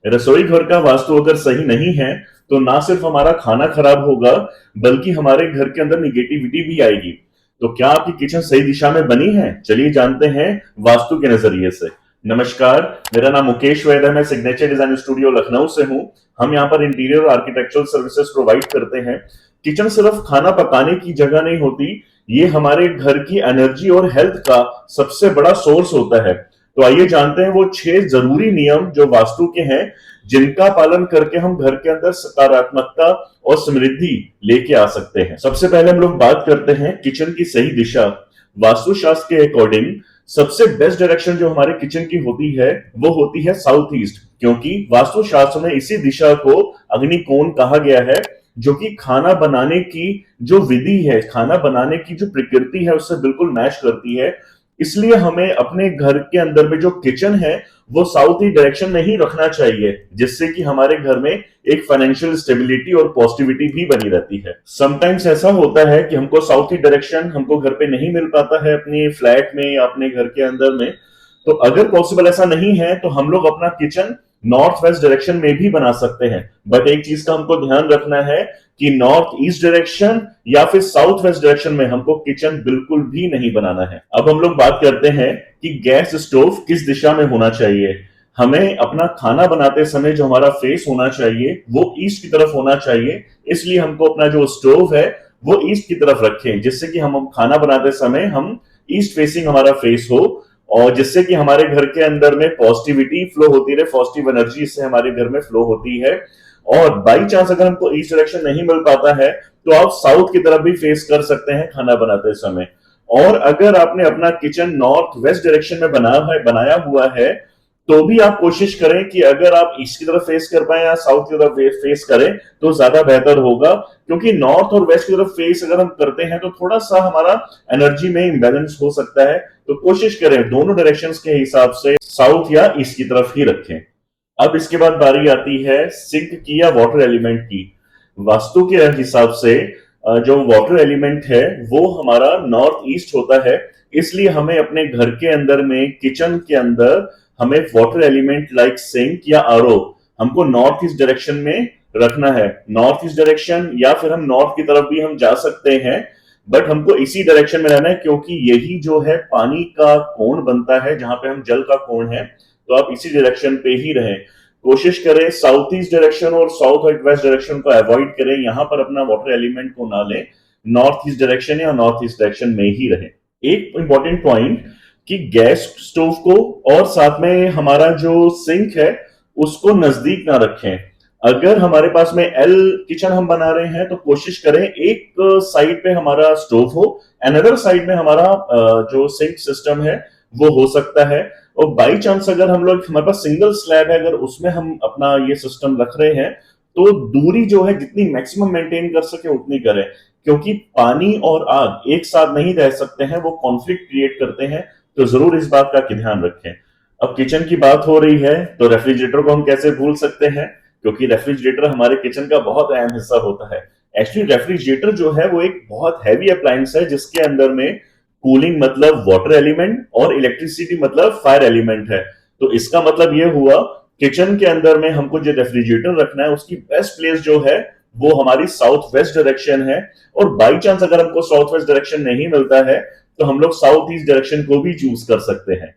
रसोई घर का वास्तु अगर सही नहीं है तो ना सिर्फ हमारा खाना खराब होगा बल्कि हमारे घर के अंदर निगेटिविटी भी आएगी। तो क्या आपकी किचन सही दिशा में बनी है? चलिए जानते हैं वास्तु के नजरिए से। नमस्कार, मेरा नाम मुकेश वैद है। मैं सिग्नेचर डिजाइन स्टूडियो लखनऊ से हूं। हम यहाँ पर इंटीरियर और आर्किटेक्चरल सर्विसेज प्रोवाइड करते हैं। किचन सिर्फ खाना पकाने की जगह नहीं होती, ये हमारे घर की एनर्जी और हेल्थ का सबसे बड़ा सोर्स होता है। तो आइए जानते हैं वो 6 जरूरी नियम जो वास्तु के हैं, जिनका पालन करके हम घर के अंदर सकारात्मकता और समृद्धि लेके आ सकते हैं। सबसे पहले हम लोग बात करते हैं किचन की सही दिशा। वास्तुशास्त्र के अकॉर्डिंग सबसे बेस्ट डायरेक्शन जो हमारे किचन की होती है वो होती है साउथ ईस्ट, क्योंकि वास्तुशास्त्र में इसी दिशा को अग्निकोण कहा गया है, जो कि खाना बनाने की जो विधि है, खाना बनाने की जो प्रकृति है उससे बिल्कुल मैच करती है। इसलिए हमें अपने घर के अंदर में जो किचन है वो साउथ ईस्ट डायरेक्शन में ही रखना चाहिए, जिससे कि हमारे घर में एक फाइनेंशियल स्टेबिलिटी और पॉजिटिविटी भी बनी रहती है। समटाइम्स ऐसा होता है कि हमको साउथ ईस्ट डायरेक्शन हमको घर पे नहीं मिल पाता है अपने फ्लैट में या अपने घर के अंदर में। तो अगर पॉसिबल ऐसा नहीं है तो हम लोग अपना किचन नॉर्थ वेस्ट डायरेक्शन में भी बना सकते हैं। बट एक चीज का हमको ध्यान रखना है कि नॉर्थ ईस्ट डायरेक्शन या फिर साउथ वेस्ट डायरेक्शन में हमको किचन बिल्कुल भी नहीं बनाना है। अब हम लोग बात करते हैं कि गैस स्टोव किस दिशा में होना चाहिए। हमें अपना खाना बनाते समय जो हमारा फेस होना चाहिए वो ईस्ट की तरफ होना चाहिए। इसलिए हमको अपना जो स्टोव है वो ईस्ट की तरफ रखें, जिससे कि हम खाना बनाते समय हम ईस्ट फेसिंग हमारा फेस हो, और जिससे कि हमारे घर के अंदर में पॉजिटिविटी फ्लो होती रहे, पॉजिटिव एनर्जी इससे हमारे घर में फ्लो होती है। और बाई चांस अगर हमको ईस्ट डायरेक्शन नहीं मिल पाता है तो आप साउथ की तरफ भी फेस कर सकते हैं खाना बनाते समय। और अगर आपने अपना किचन नॉर्थ वेस्ट डायरेक्शन में बनाया हुआ है तो भी आप कोशिश करें कि अगर आप ईस्ट की तरफ फेस कर पाए या साउथ की तरफ फेस करें तो ज्यादा बेहतर होगा, क्योंकि नॉर्थ और वेस्ट की तरफ फेस अगर हम करते हैं तो थोड़ा सा हमारा एनर्जी में इम्बैलेंस हो सकता है। तो कोशिश करें दोनों डायरेक्शंस के हिसाब से साउथ या ईस्ट की तरफ ही रखें। अब इसके बाद बारी आती है सिंक की या वाटर एलिमेंट की। वास्तु के हिसाब से जो वाटर एलिमेंट है वो हमारा नॉर्थ ईस्ट होता है। इसलिए हमें अपने घर के अंदर में किचन के अंदर हमें वाटर एलिमेंट लाइक सिंक या आरओ हमको नॉर्थ ईस्ट डायरेक्शन में रखना है। नॉर्थ ईस्ट डायरेक्शन या फिर हम नॉर्थ की तरफ भी हम जा सकते हैं, बट हमको इसी डायरेक्शन में रहना है, क्योंकि यही जो है पानी का कोण बनता है, जहां पे हम जल का कोण है। तो आप इसी डायरेक्शन पे ही रहें। कोशिश करें साउथ ईस्ट डायरेक्शन और साउथ वेस्ट डायरेक्शन को अवॉइड करें, यहां पर अपना वाटर एलिमेंट को ना लें। नॉर्थ ईस्ट डायरेक्शन या नॉर्थ ईस्ट डायरेक्शन में ही रहें। एक इंपॉर्टेंट पॉइंट कि गैस स्टोव को और साथ में हमारा जो सिंक है उसको नजदीक ना रखें। अगर हमारे पास में एल किचन हम बना रहे हैं तो कोशिश करें एक साइड पे हमारा स्टोव हो, अनदर साइड में हमारा जो सिंक सिस्टम है वो हो सकता है। और बाई चांस अगर हम लोग हमारे पास सिंगल स्लैब है, अगर उसमें हम अपना ये सिस्टम रख रहे हैं तो दूरी जो है जितनी मैक्सिमम मेंटेन कर सके उतनी करें, क्योंकि पानी और आग एक साथ नहीं रह सकते हैं, वो कॉन्फ्लिक्ट क्रिएट करते हैं। तो जरूर इस बात का ध्यान रखें। अब किचन की बात हो रही है तो रेफ्रिजरेटर को हम कैसे भूल सकते हैं, क्योंकि रेफ्रिजरेटर हमारे किचन का बहुत अहम हिस्सा होता है। एक्चुअली रेफ्रिजरेटर जो है वो एक बहुत हैवी अप्लायंस है, जिसके अंदर में कूलिंग मतलब वाटर एलिमेंट और इलेक्ट्रिसिटी मतलब फायर एलिमेंट है। तो इसका मतलब ये हुआ किचन के अंदर में हमको जो रेफ्रिजरेटर रखना है उसकी बेस्ट प्लेस जो है वो हमारी साउथ वेस्ट डायरेक्शन है। और बाई चांस अगर हमको साउथ वेस्ट डायरेक्शन नहीं मिलता है तो हम लोग साउथ ईस्ट डायरेक्शन को भी चूज कर सकते हैं।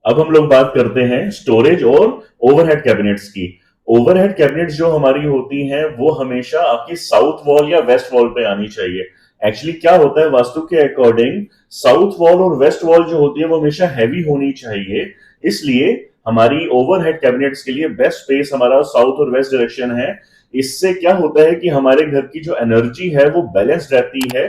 अब हम लोग बात करते हैं स्टोरेज और ओवरहेड कैबिनेट्स की। ओवरहेड कैबिनेट्स जो हमारी होती हैं वो हमेशा आपकी साउथ वॉल या वेस्ट वॉल पे आनी चाहिए। एक्चुअली क्या होता है वास्तु के अकॉर्डिंग साउथ वॉल और वेस्ट वॉल जो होती है वो हमेशा हैवी होनी चाहिए। इसलिए हमारी ओवरहेड कैबिनेट्स के लिए बेस्ट स्पेस हमारा साउथ और वेस्ट डायरेक्शन है। इससे क्या होता है कि हमारे घर की जो एनर्जी है वो बैलेंस रहती है।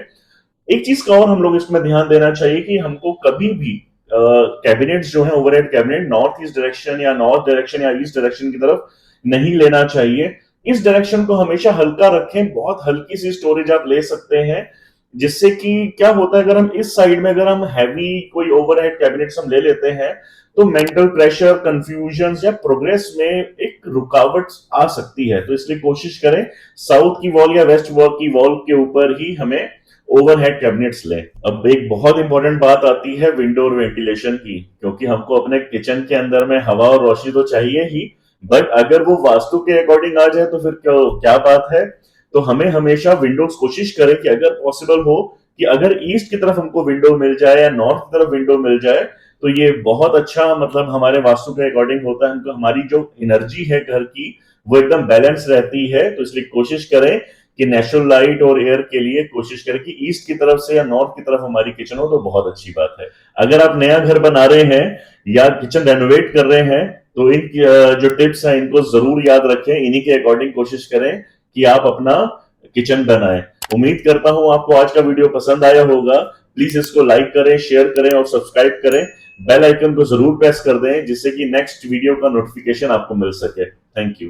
एक चीज का और हम लोग इसमें ध्यान देना चाहिए कि हमको कभी भी कैबिनेट्स जो है overhead cabinet north east direction या नॉर्थ डायरेक्शन या ईस्ट डायरेक्शन की तरफ नहीं लेना चाहिए। इस डायरेक्शन को हमेशा हल्का रखें। बहुत हल्की सी स्टोरेज आप ले सकते हैं, जिससे कि क्या होता है अगर हम इस साइड में अगर हम हैवी कोई ओवरहेड कैबिनेट्स हम ले लेते हैं तो मेंटल प्रेशर, कंफ्यूजन या प्रोग्रेस में एक रुकावट आ सकती है। तो इसलिए कोशिश करें साउथ की वॉल या वेस्ट वॉल की वॉल के ऊपर ही हमें ओवरहेड कैबिनेट्स लें। अब एक बहुत इंपॉर्टेंट बात आती है विंडो और वेंटिलेशन की, क्योंकि हमको अपने किचन के अंदर में हवा और रोशनी तो चाहिए ही, बट अगर वो वास्तु के अकॉर्डिंग आ जाए तो फिर क्या क्या बात है। तो हमें हमेशा विंडोज कोशिश करें कि अगर पॉसिबल हो कि अगर ईस्ट की तरफ हमको विंडो मिल जाए या नॉर्थ की तरफ विंडो मिल जाए तो ये बहुत अच्छा मतलब हमारे वास्तु के अकॉर्डिंग होता है। हमको हमारी जो एनर्जी है घर की वो एकदम बैलेंस रहती है। तो इसलिए कोशिश करें कि नेचुरल लाइट और एयर के लिए कोशिश करें कि ईस्ट की तरफ से या नॉर्थ की तरफ हमारी किचन हो तो बहुत अच्छी बात है। अगर आप नया घर बना रहे हैं या किचन रेनोवेट कर रहे हैं तो इन जो टिप्स हैं इनको जरूर याद रखें। इन्हीं के अकॉर्डिंग कोशिश करें कि आप अपना किचन बनाएं। उम्मीद करता हूं आपको आज का वीडियो पसंद आया होगा। प्लीज इसको लाइक करें, शेयर करें और सब्सक्राइब करें। बेल आइकन को जरूर प्रेस कर दें जिससे कि नेक्स्ट वीडियो का नोटिफिकेशन आपको मिल सके। Thank you.